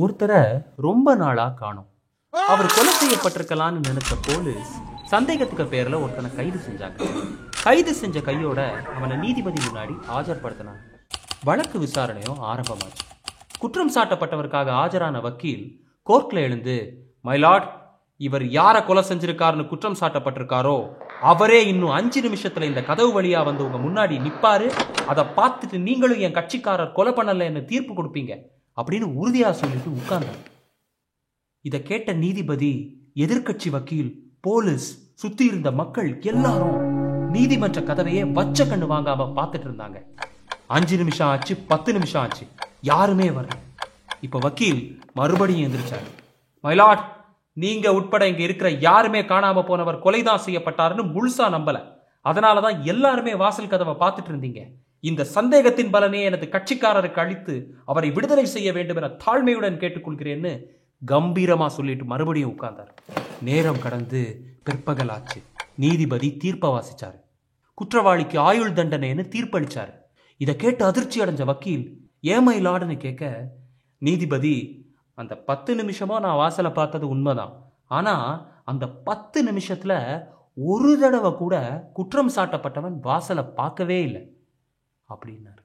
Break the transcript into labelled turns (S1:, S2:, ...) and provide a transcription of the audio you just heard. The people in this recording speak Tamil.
S1: ஒருத்தரை ரொம்ப நாளா காணோம். அவர் கொலை செய்யப்பட்டிருக்கலான்னு நினைச்ச போலீஸ் சந்தேகத்துக்கு பேர்ல ஒருத்தனை கைது செஞ்சாங்க. கைது செஞ்ச கையோட அவனை நீதிபதி முன்னாடி ஆஜர்படுத்தினாங்க. வழக்கு விசாரணையும் ஆரம்பமாச்சு. குற்றம் சாட்டப்பட்டவருக்காக ஆஜரான வக்கீல் கோர்ட்ல எழுந்து, மை லார்ட், இவர் யாரை கொலை செஞ்சிருக்காருன்னு குற்றம் சாட்டப்பட்டிருக்காரோ அவரே இன்னும் 5 நிமிஷத்துல இந்த கதவு வழியா வந்து உங்க முன்னாடி நிப்பாரு, அதை பார்த்துட்டு நீங்களும் என் கட்சிக்காரர் கொலை பண்ணலன்னு தீர்ப்பு கொடுப்பீங்க அப்படின்னு உறுதியா சொல்லிட்டு உட்கார்ந்தாங்க. இதை கேட்ட நீதிபதி, எதிர்கட்சி வக்கீல், போலீஸ், சுத்தி இருந்த மக்கள் எல்லாரும் நீதிமன்ற கதவையே வச்ச கண்ணு வாங்காம பார்த்துட்டு இருந்தாங்க. 5 நிமிஷம் ஆச்சு, 10 நிமிஷம் ஆச்சு, யாருமே வரல. இப்ப வக்கீல் மறுபடியும் எந்திரிச்சாரு. மை லார்ட், நீங்க உட்பட இங்க இருக்கிற யாருமே காணாம போனவர் கொலைதான் செய்யப்பட்டாருன்னு முழுசா நம்பல. அதனாலதான் எல்லாருமே வாசல் கதவை பார்த்துட்டு இருந்தீங்க. இந்த சந்தேகத்தின் பலனே எனது கட்சிக்காரருக்கு அளித்து அவரை விடுதலை செய்ய வேண்டும் என தாழ்மையுடன் கேட்டுக்கொள்கிறேன்னு கம்பீரமா சொல்லிட்டு மறுபடியும் உட்கார்ந்தார். நேரம் கடந்து பிற்பகல் ஆச்சு. நீதிபதி தீர்ப்பை வாசிச்சாரு. குற்றவாளிக்கு ஆயுள் தண்டனைன்னு தீர்ப்பளிச்சாரு. இதை கேட்டு அதிர்ச்சி அடைஞ்ச வக்கீல், ஏமை லாடுன்னு கேட்க, நீதிபதி, அந்த 10 நிமிஷமா நான் வாசலை பார்த்தது உண்மைதான். ஆனா அந்த 10 நிமிஷத்துல ஒரு தடவை கூட குற்றம் சாட்டப்பட்டவன் வாசலை பார்க்கவே இல்லை அப்படின்னாரு.